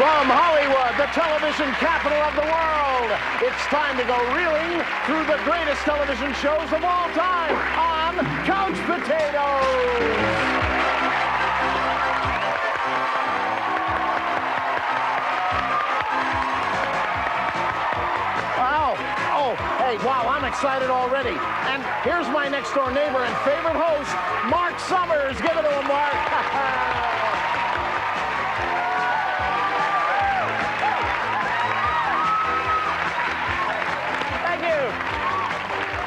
From Hollywood, the television capital of the world, it's time to go reeling through the greatest television shows of all time on Couch Potatoes. Wow, I'm excited already. And here's my next door neighbor and favorite host, Mark Summers. Give it to him, Mark. Thank you.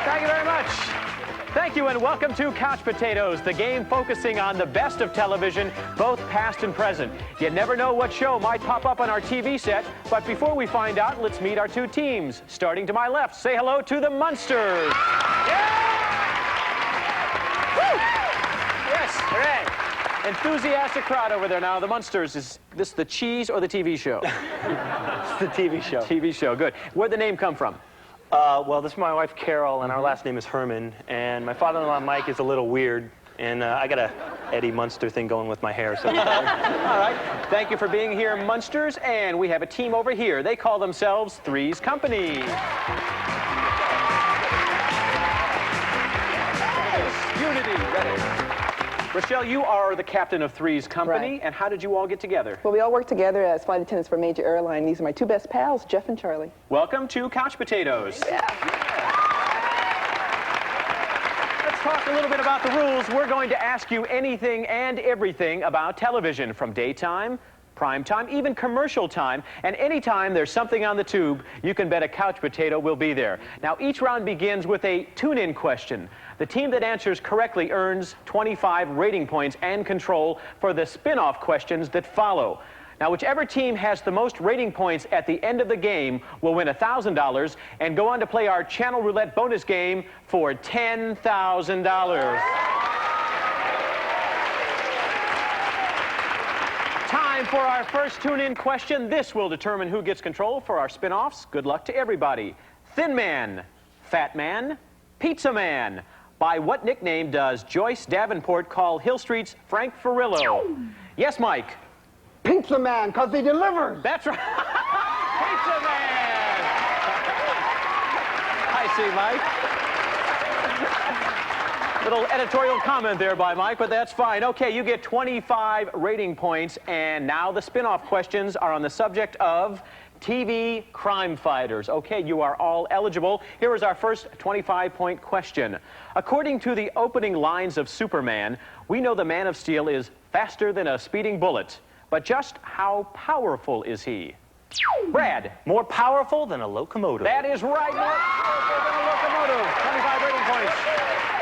Thank you very much. Thank you and welcome to Couch Potatoes, the game focusing on the best of television, both past and present. You never know what show might pop up on our TV set, but before we find out, let's meet our two teams. Starting to my left, say hello to the Munsters. Yeah! Woo! Yes, hooray. Enthusiastic crowd over there now. The Munsters, is this the cheese or the TV show? It's the TV show. TV show, good. Where'd the name come from? Well, this is my wife, Carol, and our last name is Herman. And my father-in-law, Mike, is a little weird. And I got a Eddie Munster thing going with my hair. So. All right. Thank you for being here, Munsters. And we have a team over here. They call themselves Three's Company. Unity. Ready. Rochelle, you are the captain of Three's Company. Right. And how did you all get together? Well, we all work together as flight attendants for a major airline. These are my two best pals, Jeff and Charlie. Welcome to Couch Potatoes. Yeah. Let's talk a little bit about the rules. We're going to ask you anything and everything about television, from daytime, prime time, even commercial time, and anytime there's something on the tube, you can bet a couch potato will be there. Now, each round begins with a tune-in question. The team that answers correctly earns 25 rating points and control for the spin-off questions that follow. Now, whichever team has the most rating points at the end of the game will win $1,000 and go on to play our Channel Roulette bonus game for $10,000. Time for our first tune-in question. This will determine who gets control for our spin-offs. Good luck to everybody. Thin Man, Fat Man, Pizza Man. By what nickname does Joyce Davenport call Hill Street's Frank Furillo? Yes, Mike. Pizza Man, because he delivers. That's right. Pizza Man. I see, Mike. Little editorial comment there by Mike, but that's fine. Okay, you get 25 rating points, and now the spin-off questions are on the subject of TV crime fighters. Okay, you are all eligible. Here is our first 25-point question. According to the opening lines of Superman, we know the Man of Steel is faster than a speeding bullet. But just how powerful is he? Brad. More powerful than a locomotive. That is right. More powerful than a locomotive. 25 rating points.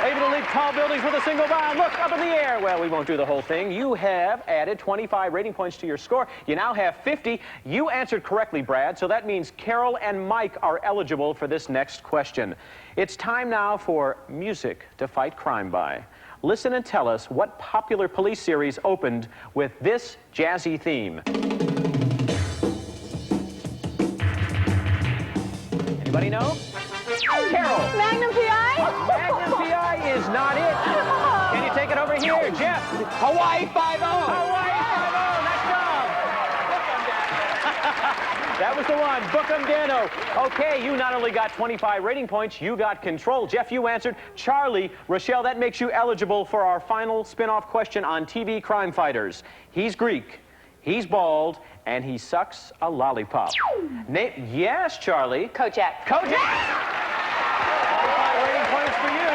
Able to leap tall buildings with a single bound. Look, up in the air. Well, we won't do the whole thing. You have added 25 rating points to your score. You now have 50. You answered correctly, Brad, so that means Carol and Mike are eligible for this next question. It's time now for music to fight crime by. Listen and tell us what popular police series opened with this jazzy theme. Anybody know? Carol. Magnum PI? Magnum PI is not it. Can you take it over here, Jeff? Hawaii 5-0. Hawaii 5-0. Nice job. That was the one. Bookham Dano. Okay, you not only got 25 rating points, you got control. Jeff, you answered. Charlie, Rochelle, that makes you eligible for our final spin-off question on TV crime fighters. He's Greek, he's bald, and he sucks a lollipop. Yes, Charlie. Kojak. Kojak! 25 rating points for you.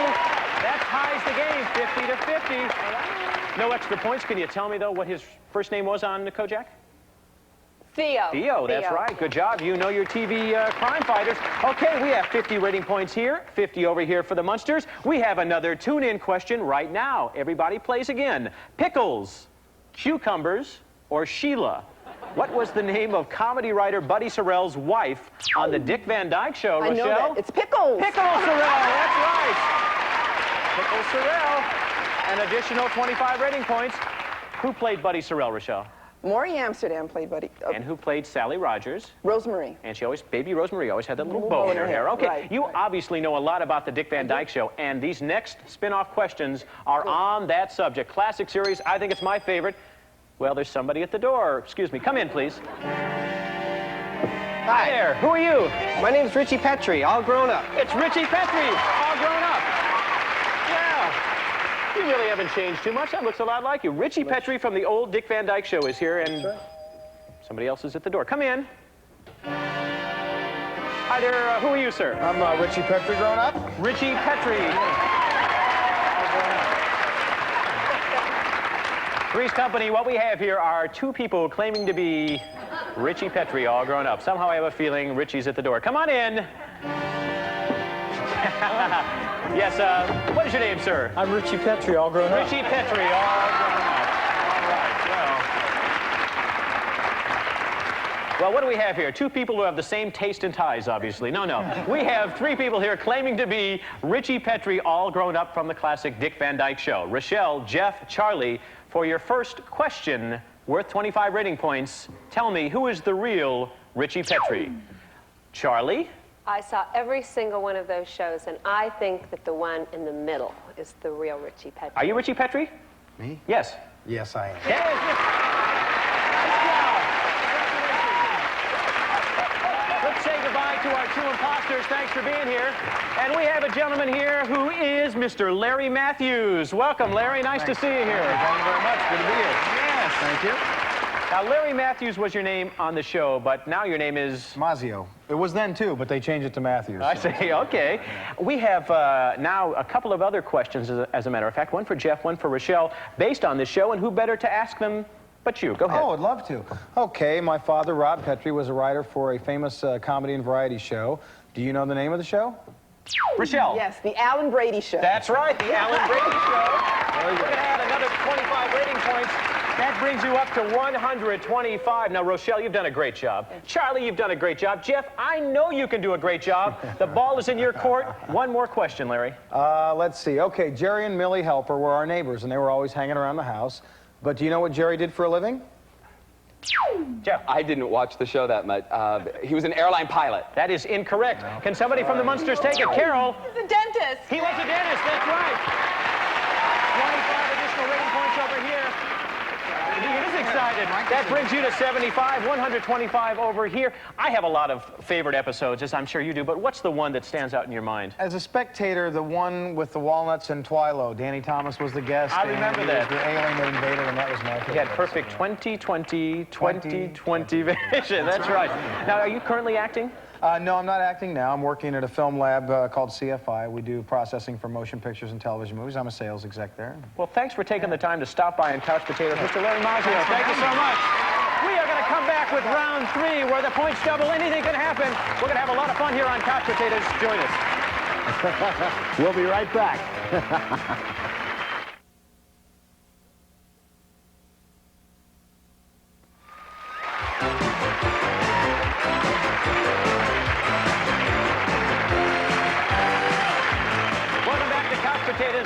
That ties the game, 50 to 50. No extra points. Can you tell me, though, what his first name was on Kojak? Theo. Theo, that's right. Good job. You know your TV crime fighters. Okay, we have 50 rating points here, 50 over here for the Munsters. We have another tune-in question right now. Everybody plays again. Pickles, cucumbers, or Sheila? What was the name of comedy writer Buddy Sorrell's wife on the Dick Van Dyke Show, Rochelle? I know that. It's Pickles. Pickles Sorrell, that's right. Pickles Sorrell. An additional 25 rating points. Who played Buddy Sorrell, Rochelle? Maury Amsterdam played Buddy. And who played Sally Rogers? Rosemary. And she always, baby Rosemary, always had that little bow in her hair. Okay, right, you obviously know a lot about the Dick Van Dyke Show, and these next spin-off questions are on that subject. Classic series, I think it's my favorite. Well, there's somebody at the door. Excuse me. Come in, please. Hi there. Who are you? My name's Richie Petrie, all grown up. It's Richie Petrie, all grown up. Yeah. You really haven't changed too much. That looks a lot like you. Richie Petrie from the old Dick Van Dyke Show is here, and somebody else is at the door. Come in. Hi there. Who are you, sir? I'm Richie Petrie, grown up. Richie Petrie. Three's Company, what we have here are two people claiming to be Richie Petrie, all grown up. Somehow I have a feeling Richie's at the door. Come on in. Yes, what is your name, sir? I'm Richie Petrie, all grown up. Richie Petrie, all grown up. All right, well, what do we have here? Two people who have the same taste in ties, obviously. No. We have three people here claiming to be Richie Petrie, all grown up from the classic Dick Van Dyke Show. Rochelle, Jeff, Charlie, for your first question, worth 25 rating points, tell me, who is the real Richie Petrie? Charlie? I saw every single one of those shows, and I think that the one in the middle is the real Richie Petrie. Are you Richie Petrie? Me? Yes. Yes, I am. Let's say goodbye to our two imposters. Thanks for being here. And we have a gentleman here who is Mr. Larry Matthews. Welcome, Larry. Nice to see you here. Thank you very much. Good to be here. Yes. Thank you. Now, Larry Matthews was your name on the show, but now your name is... Mazio. It was then, too, but they changed it to Matthews. I see, okay. We have now a couple of other questions, as a matter of fact. One for Jeff, one for Rochelle, based on this show, and who better to ask them but you? Go ahead. Oh, I'd love to. Okay, my father, Rob Petrie, was a writer for a famous comedy and variety show. Do you know the name of the show? Rochelle. Yes, the Alan Brady Show. That's right, the Alan Brady Show. We're going to add another 25 rating points. That brings you up to 125. Now, Rochelle, you've done a great job. Charlie, you've done a great job. Jeff, I know you can do a great job. The ball is in your court. One more question, Larry. Let's see. Okay, Jerry and Millie Helper were our neighbors, and they were always hanging around the house. But do you know what Jerry did for a living? Jeff. I didn't watch the show that much. He was an airline pilot. That is incorrect. No. Can somebody from the Munsters take it? Carol. He's a dentist. He was a dentist, that's right. 25 additional rating points over here. He is excited. That brings you to 75, 125 over here. I have a lot of favorite episodes, as I'm sure you do, but what's the one that stands out in your mind? As a spectator, the one with the walnuts and Twilo. Danny Thomas was the guest. I remember that. The alien that invaded, and that was my favorite. He had perfect 20-20-20-20 vision. That's right. Now, are you currently acting? No, I'm not acting now. I'm working at a film lab called CFI. We do processing for motion pictures and television movies. I'm a sales exec there. Well, thanks for taking the time to stop by on Couch Potatoes. Mr. Larry Mazio, thank you so much. We are going to come back with round 3, where the points double. Anything can happen. We're going to have a lot of fun here on Couch Potatoes. Join us. We'll be right back.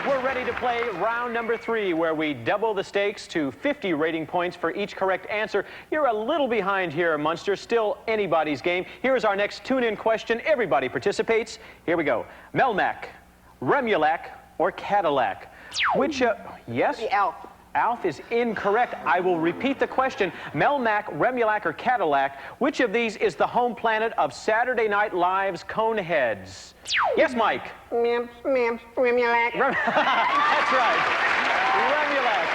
We're ready to play round number 3, where we double the stakes to 50 rating points for each correct answer. You're a little behind here, Munster. Still anybody's game. Here's our next tune-in question. Everybody participates. Here we go. Melmac, Remulac, or Cadillac? Which, yes? The Alf. Alf is incorrect. I will repeat the question. Melmac, Remulac, or Cadillac, which of these is the home planet of Saturday Night Live's Coneheads? Yes, Mike? Remulac. That's right. Remulac.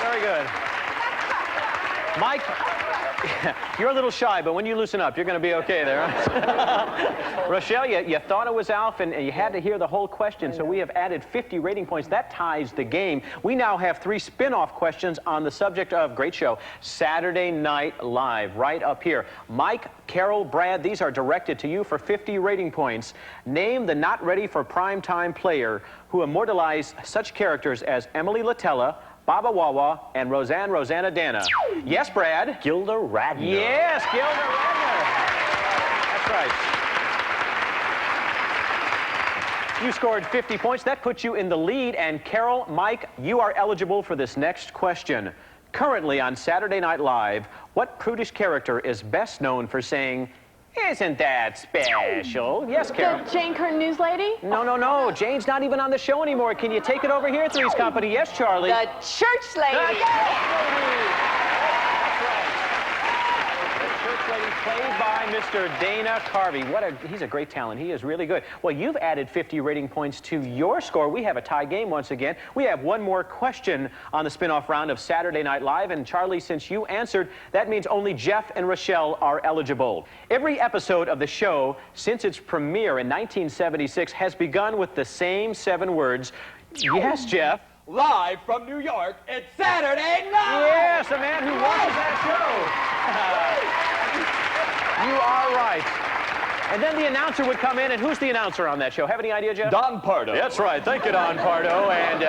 Very good. Mike, you're a little shy, but when you loosen up, you're going to be okay there. Rochelle, you thought it was Alf, and you had to hear the whole question, so we have added 50 rating points. That ties the game. We now have 3 spin-off questions on the subject of, great show, Saturday Night Live, right up here. Mike, Carol, Brad, these are directed to you for 50 rating points. Name the not ready for primetime player who immortalized such characters as Emily Latella, Baba Wawa, and Rosanna Dana. Yes, Brad? Gilda Radner. Yes, Gilda Radner. That's right. You scored 50 points. That puts you in the lead. And Carol, Mike, you are eligible for this next question. Currently on Saturday Night Live, what prudish character is best known for saying, Isn't that special? Yes, Carol. The Jane Curtin News Lady? No. Jane's not even on the show anymore. Can you take it over here, Three's Company? Yes, Charlie. The Church Lady. Played by Mr. Dana Carvey. He's a great talent. He is really good. Well, you've added 50 rating points to your score. We have a tie game once again. We have one more question on the spin-off round of Saturday Night Live. And Charlie, since you answered, that means only Jeff and Rochelle are eligible. Every episode of the show since its premiere in 1976 has begun with the same 7 words. Yes, Jeff. Live from New York, it's Saturday night! Yes, a man who watches that show. You are right. And then the announcer would come in, and who's the announcer on that show? Have any idea, Jeff? Don Pardo. That's right. Thank you, Don Pardo. And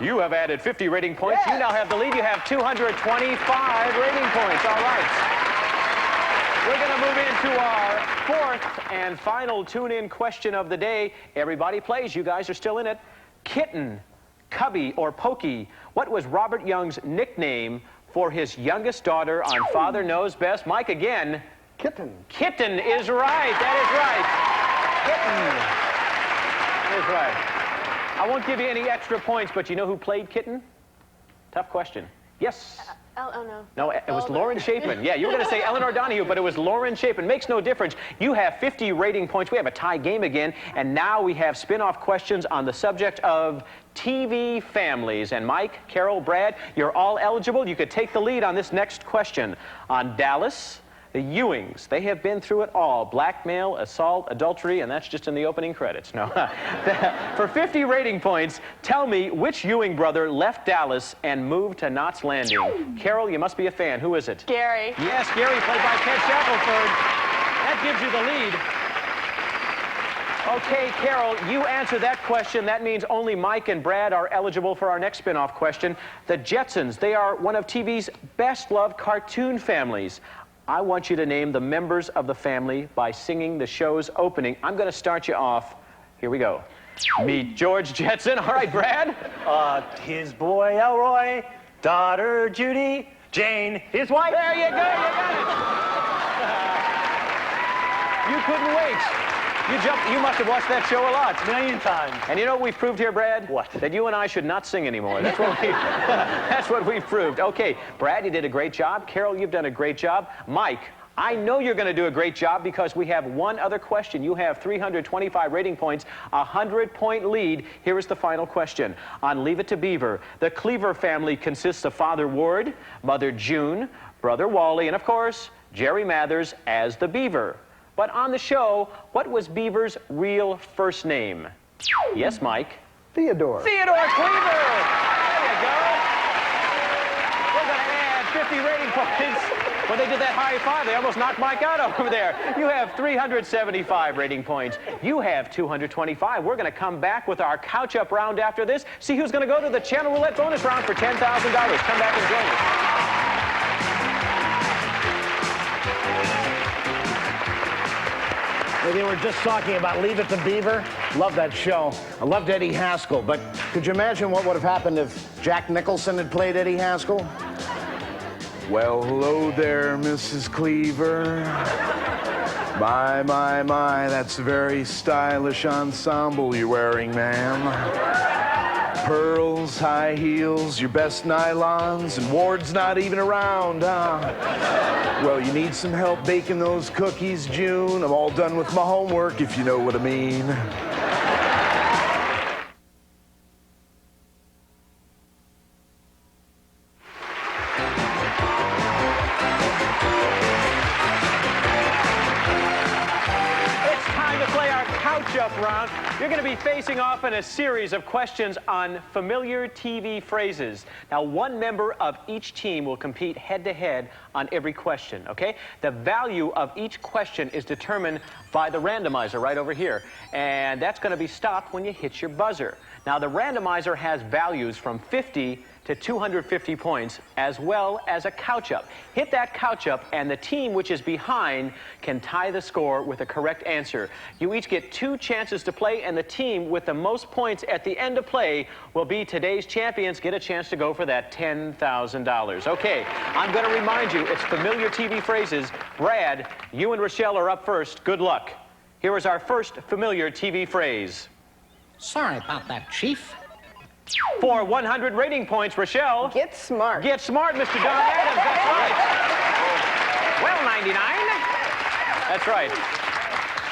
you have added 50 rating points. Yes. You now have the lead. You have 225 rating points. All right. We're going to move into our 4th and final tune-in question of the day. Everybody plays. You guys are still in it. Kitten, Cubby, or Pokey. What was Robert Young's nickname for his youngest daughter on Father Knows Best? Mike, again. Kitten. Kitten is right. That is right. Kitten is right. I won't give you any extra points, but you know who played Kitten? Tough question. Yes? Oh, no. No, it was Lauren Chapin. Yeah, you were going to say Eleanor Donahue, but it was Lauren Chapin. Makes no difference. You have 50 rating points. We have a tie game again, and now we have spin-off questions on the subject of TV families. And Mike, Carol, Brad, you're all eligible. You could take the lead on this next question. On Dallas, the Ewings, they have been through it all. Blackmail, assault, adultery, and that's just in the opening credits. No. For 50 rating points, tell me which Ewing brother left Dallas and moved to Knott's Landing. Carol, you must be a fan. Who is it? Gary. Yes, Gary, played by Kent Shackelford. That gives you the lead. Okay, Carol, you answer that question. That means only Mike and Brad are eligible for our next spin-off question. The Jetsons, they are one of TV's best-loved cartoon families. I want you to name the members of the family by singing the show's opening. I'm going to start you off. Here we go. Meet George Jetson. All right, Brad. His boy Elroy, daughter Judy, Jane, his wife. There you go. You got it. You couldn't wait. You must have watched that show a lot. A million times. And you know what we've proved here, Brad? What? That you and I should not sing anymore. That's what that's what we've proved. Okay, Brad, you did a great job. Carol, you've done a great job. Mike, I know you're going to do a great job because we have one other question. You have 325 rating points, a 100-point lead. Here is the final question. On Leave It to Beaver, the Cleaver family consists of Father Ward, Mother June, Brother Wally, and of course, Jerry Mathers as the Beaver. But on the show, what was Beaver's real first name? Yes, Mike? Theodore. Theodore Cleaver! There you go. We're going to add 50 rating points. When they did that high five, they almost knocked Mike out over there. You have 375 rating points. You have 225. We're going to come back with our couch-up round after this. See who's going to go to the Channel Roulette bonus round for $10,000. Come back and join us. They were just talking about Leave It to Beaver. Love that show. I loved Eddie Haskell, but could you imagine what would have happened if Jack Nicholson had played Eddie Haskell? Well, hello there, Mrs. Cleaver. My, that's a very stylish ensemble you're wearing, ma'am. Pearls, high heels, your best nylons, and Ward's not even around, huh? Well, you need some help baking those cookies, June. I'm all done with my homework, if you know what I mean. It's time to play our couch-up round. You're going to be facing off in a series of questions on familiar TV phrases. Now, one member of each team will compete head-to-head on every question, okay? The value of each question is determined by the randomizer right over here, and that's going to be stopped when you hit your buzzer. Now, the randomizer has values from 50 to 250 points, as well as a couch up. Hit that couch up, and the team which is behind can tie the score with a correct answer. You each get 2 chances to play, and the team with the most points at the end of play will be today's champions, get a chance to go for that $10,000. Okay, I'm going to remind you, it's familiar TV phrases. Brad, you and Rochelle are up first. Good luck. Here is our first familiar TV phrase. Sorry about that, Chief. For 100 rating points, Rochelle. Get smart. Get smart, Mr. Don Adams. That's right. Well, 99. That's right.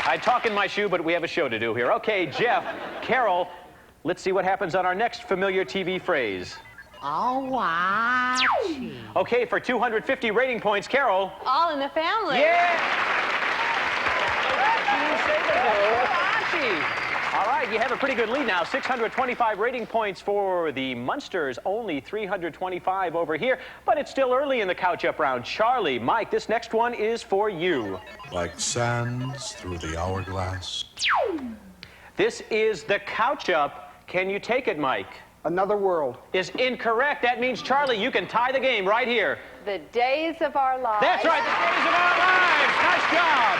I talk in my shoe, but we have a show to do here. Okay, Jeff, Carol, let's see what happens on our next familiar TV phrase. Oh, watch. Okay, for 250 rating points, Carol. All in the family. Yeah. All right, you have a pretty good lead now. 625 rating points for the Munsters, only 325 over here. But it's still early in the couch-up round. Charlie, Mike, this next one is for you. Like sands through the hourglass. This is the couch-up. Can you take it, Mike? Another World. Is incorrect. That means, Charlie, you can tie the game right here. The Days of Our Lives. That's right, the Days of Our Lives. Nice job.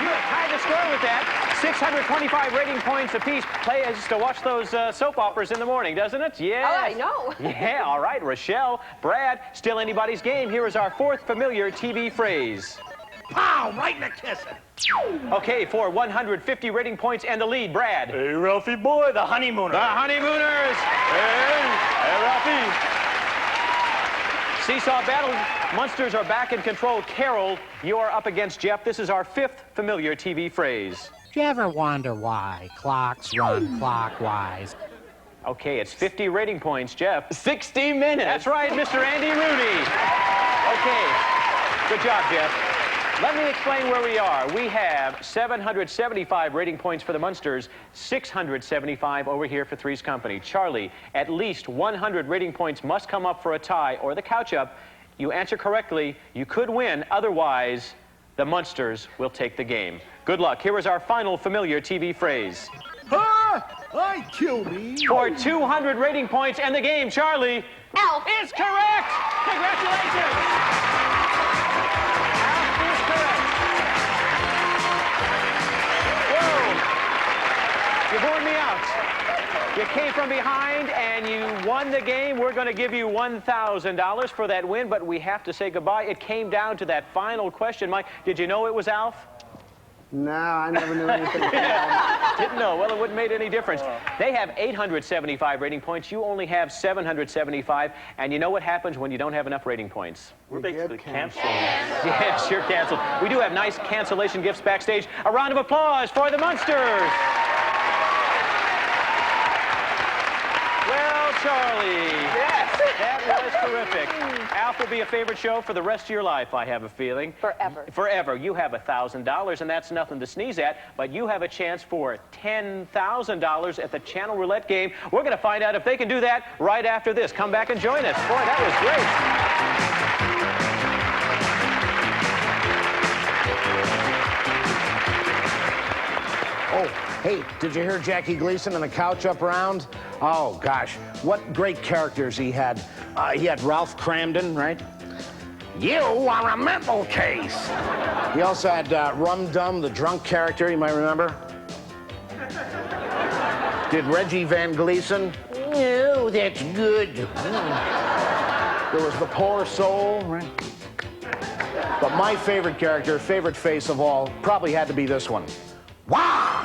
You have tied the score with that. 625 rating points apiece. Play us to watch those soap operas in the morning, doesn't it? Yeah. Oh, I know. Yeah, all right. Rochelle, Brad, still anybody's game. Here is our fourth familiar TV phrase. Pow! Right in the kisser. Okay, for 150 rating points and the lead, Brad. Hey, Ralphie boy, the honeymooners. The Honeymooners. Hey, Ralphie. Seesaw battle. Munsters are back in control. Carol, you are up against Jeff. This is our fifth familiar TV phrase. Do you ever wonder why clocks run clockwise? Okay, it's 50 rating points, Jeff. 60 minutes. That's right, Mr. Andy Rooney. Okay, good job, Jeff. Let me explain where we are. We have 775 rating points for the Munsters, 675 over here for Three's Company. Charlie, at least 100 rating points must come up for a tie or the couch up. You answer correctly, you could win. Otherwise, the Munsters will take the game. Good luck. Here is our final familiar TV phrase. Ah! I kill me. For 200 rating points and the game, Charlie. Elf. Is correct. Congratulations. Elf is correct. Whoa. You bore me out. You came from behind and you won the game. We're going to give you $1,000 for that win, but we have to say goodbye. It came down to that final question. Mike, did you know it was Alf? No, I never knew anything. Didn't know. Well, it wouldn't have made any difference. They have 875 rating points. You only have 775. And you know what happens when you don't have enough rating points? We're basically canceling. Yes, you're canceled. We do have nice cancellation gifts backstage. A round of applause for the Munsters. Well, Charlie. Yes. That was terrific. Alf will be a favorite show for the rest of your life, I have a feeling. Forever. Forever. You have $1,000, and that's nothing to sneeze at, but you have a chance for $10,000 at the Channel Roulette game. We're going to find out if they can do that right after this. Come back and join us. Boy, that was great. Oh, hey, did you hear Jackie Gleason in the couch-up round? Oh, gosh, what great characters he had. He had Ralph Cramden, right? You are a mental case. He also had Rum Dum, the drunk character, you might remember. Did Reggie Van Gleason? No, that's good. There was the Poor Soul, right? But my favorite character, favorite face of all, probably had to be this one. Wow!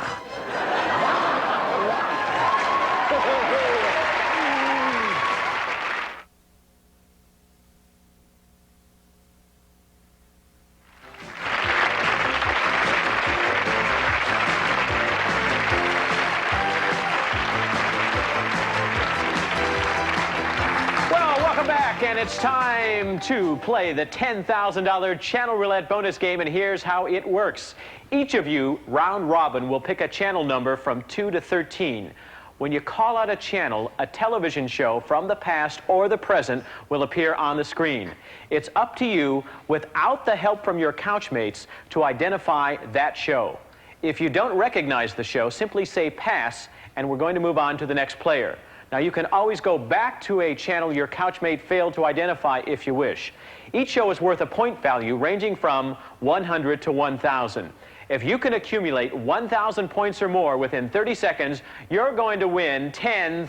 And it's time to play the $10,000 Channel Roulette bonus game, and here's how it works. Each of you, round robin, will pick a channel number from 2 to 13. When you call out a channel, a television show from the past or the present will appear on the screen. It's up to you, without the help from your couchmates, to identify that show. If you don't recognize the show, simply say pass, and we're going to move on to the next player. Now, you can always go back to a channel your couchmate failed to identify if you wish. Each show is worth a point value ranging from 100 to 1,000. If you can accumulate 1,000 points or more within 30 seconds, you're going to win $10,000.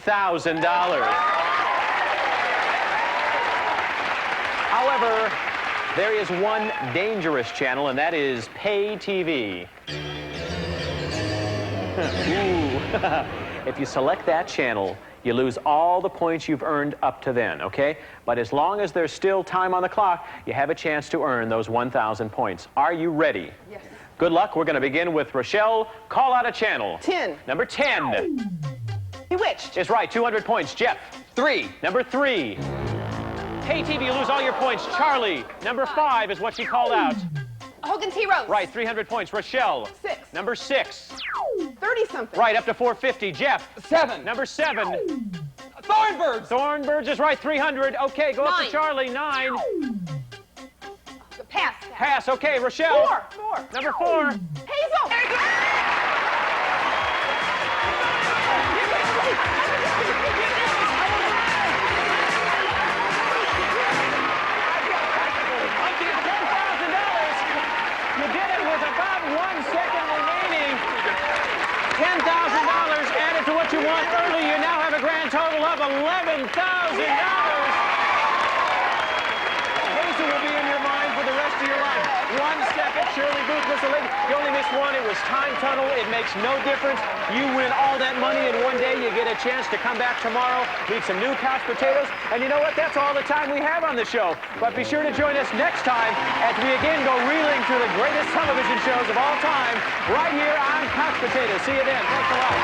However, there is one dangerous channel, and that is pay TV. If you select that channel, you lose all the points you've earned up to then, okay? But as long as there's still time on the clock, you have a chance to earn those 1,000 points. Are you ready? Yes. Good luck. We're going to begin with Rochelle. Call out a channel. 10. Number 10. Bewitched. Is right. 200 points. Jeff. 3. Number 3. Pay TV, you lose all your points. Charlie. Number 5 is what she called out. Hogan's Heroes. Right. 300 points. Rochelle. 6. Number 6. 30-something. Right. Up to 450. Jeff. 7. Number 7. Thornbirds. Thornbirds is right. 300. Okay, go up to 9. Charlie. 9. Pass. Pass. Okay, Rochelle. 4. Number 4. Hazel. You did it with about 1 second remaining. $10,000 added to what you won early. You now have a grand total of $11,000. Hazel will be in your mind for the rest of your life. 1 second, Shirley Booth was the lady. You only missed one. It was time tunnel. It makes no difference. You win all that money in one day. You get a chance to come back tomorrow, meet some new couch potatoes. And you know what? That's all the time we have on the show. But be sure to join us next time as we again go reeling through the greatest television shows of all time right here on Couch Potatoes. See you then. Thanks a lot.